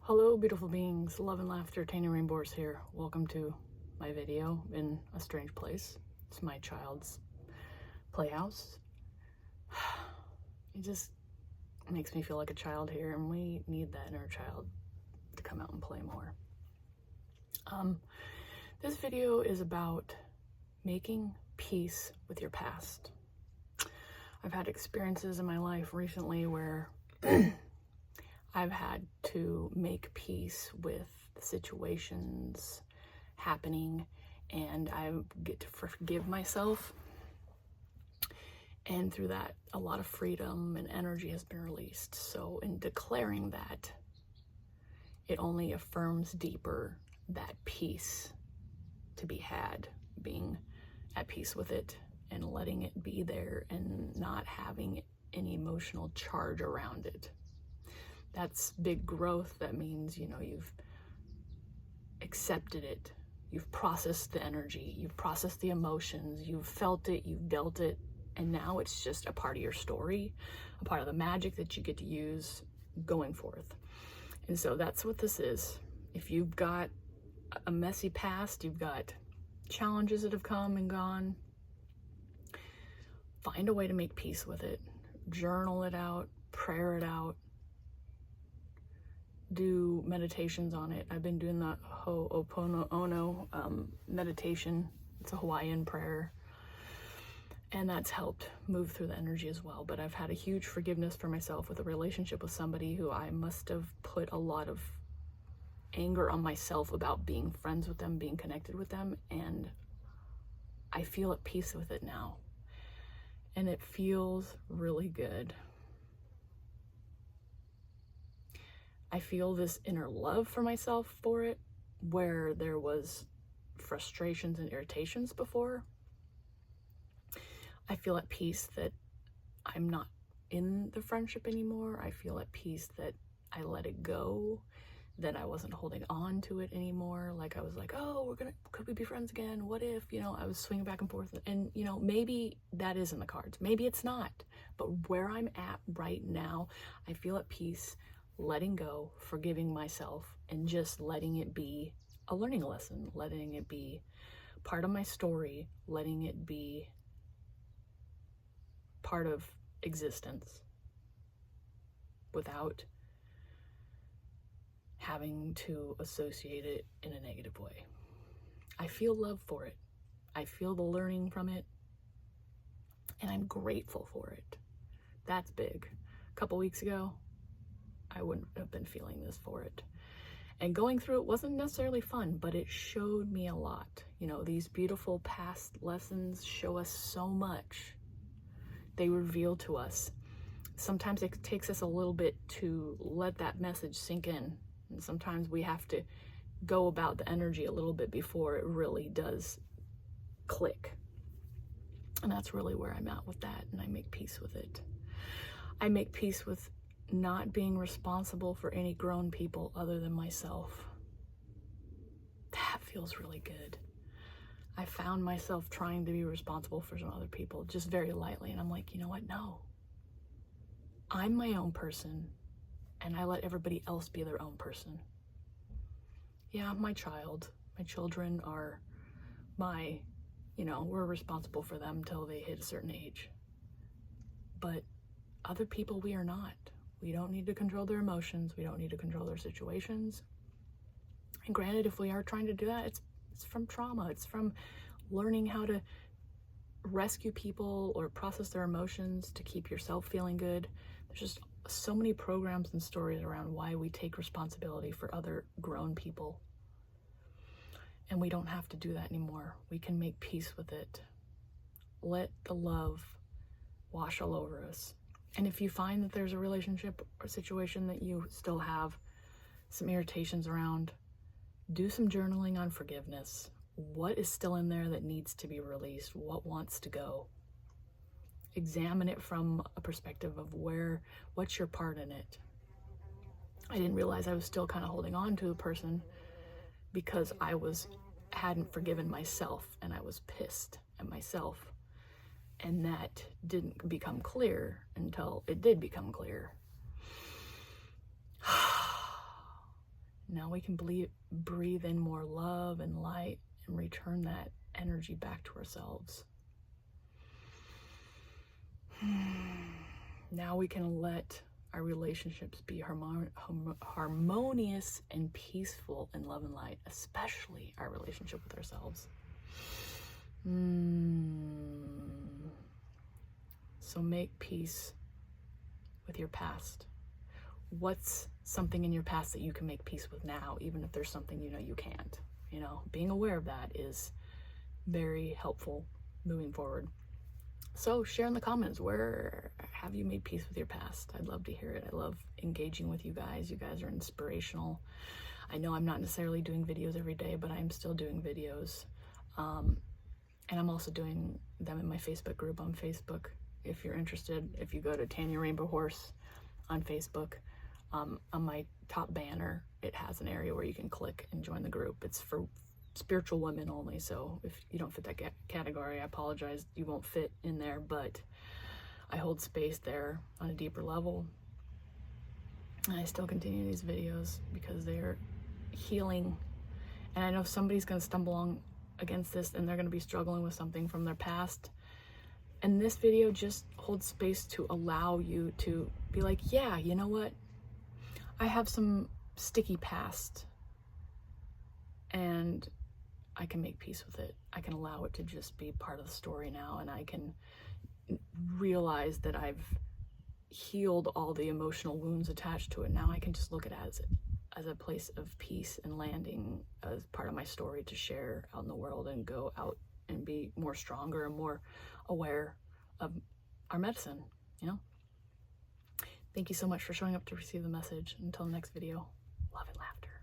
Hello, beautiful beings. Love and laughter, Tanya Rainbows here. Welcome to my video in a strange place. It's my child's playhouse. It just makes me feel like a child here, and we need that inner child to come out and play more. This video is about making peace with your past. I've had experiences in my life recently where I've had to make peace with the situations happening, and I get to forgive myself. And through that, a lot of freedom and energy has been released. So in declaring that, it only affirms deeper that peace to be had, being at peace with it and letting it be there and not having any emotional charge around it. That's big growth. That means, you've accepted it. You've processed the energy. You've processed the emotions. You've felt it. You've dealt it. And now it's just a part of your story, a part of the magic that you get to use going forth. And so that's what this is. If you've got a messy past, you've got challenges that have come and gone, find a way to make peace with it. Journal it out, prayer it out. Do meditations on it. I've been doing the Ho'oponopono meditation. It's a Hawaiian prayer, and that's helped move through the energy as well. But I've had a huge forgiveness for myself with a relationship with somebody who I must have put a lot of anger on myself about being friends with them, being connected with them, and I feel at peace with it now, and it feels really good. I feel this inner love for myself for it, where there was frustrations and irritations before. I feel at peace that I'm not in the friendship anymore. I feel at peace that I let it go, that I wasn't holding on to it anymore. Like I was like, oh, could we be friends again? What if, I was swinging back and forth, and, maybe that is in the cards. Maybe it's not. But where I'm at right now, I feel at peace, letting go, forgiving myself, and just letting it be a learning lesson, letting it be part of my story, letting it be part of existence without having to associate it in a negative way. I feel love for it. I feel the learning from it, and I'm grateful for it. That's big. A couple weeks ago, I wouldn't have been feeling this for it. And going through it wasn't necessarily fun, but it showed me a lot. These beautiful past lessons show us so much. They reveal to us. Sometimes it takes us a little bit to let that message sink in. And sometimes we have to go about the energy a little bit before it really does click. And that's really where I'm at with that. And I make peace with it. I make peace with not being responsible for any grown people other than myself. That feels really good. I found myself trying to be responsible for some other people just very lightly, and I'm like, you know what? No. I'm my own person, and I let everybody else be their own person. Yeah, my children are we're responsible for them until they hit a certain age. But other people, we are not. We don't need to control their emotions. We don't need to control their situations. And granted, if we are trying to do that, it's from trauma. It's from learning how to rescue people or process their emotions to keep yourself feeling good. There's just so many programs and stories around why we take responsibility for other grown people. And we don't have to do that anymore. We can make peace with it. Let the love wash all over us. And if you find that there's a relationship or situation that you still have some irritations around, do some journaling on forgiveness. What is still in there that needs to be released? What wants to go? Examine it from a perspective of what's your part in it? I didn't realize I was still kind of holding on to the person because I hadn't forgiven myself, and I was pissed at myself. And that didn't become clear until it did become clear. Now we can breathe in more love and light and return that energy back to ourselves. Now we can let our relationships be harmonious and peaceful in love and light, especially our relationship with ourselves. So make peace with your past. What's something in your past that you can make peace with now, even if there's something you know you can't? You know, being aware of that is very helpful moving forward. So share in the comments, where have you made peace with your past? I'd love to hear it. I love engaging with you guys. You guys are inspirational. I know I'm not necessarily doing videos every day, but I'm still doing videos. And I'm also doing them in my Facebook group on Facebook. If you're interested, if you go to Tanya Rainbow Horse on Facebook, on my top banner, it has an area where you can click and join the group. It's for spiritual women only, so if you don't fit that category, I apologize, you won't fit in there, but I hold space there on a deeper level. And I still continue these videos because they're healing. And I know somebody's going to stumble on against this and they're going to be struggling with something from their past. And this video just holds space to allow you to be like, yeah, you know what? I have some sticky past and I can make peace with it. I can allow it to just be part of the story now, and I can realize that I've healed all the emotional wounds attached to it. Now I can just look at it as a place of peace and landing as part of my story to share out in the world and go out and be more stronger and more aware of our medicine, you know? Thank you so much for showing up to receive the message. Until the next video, love and laughter.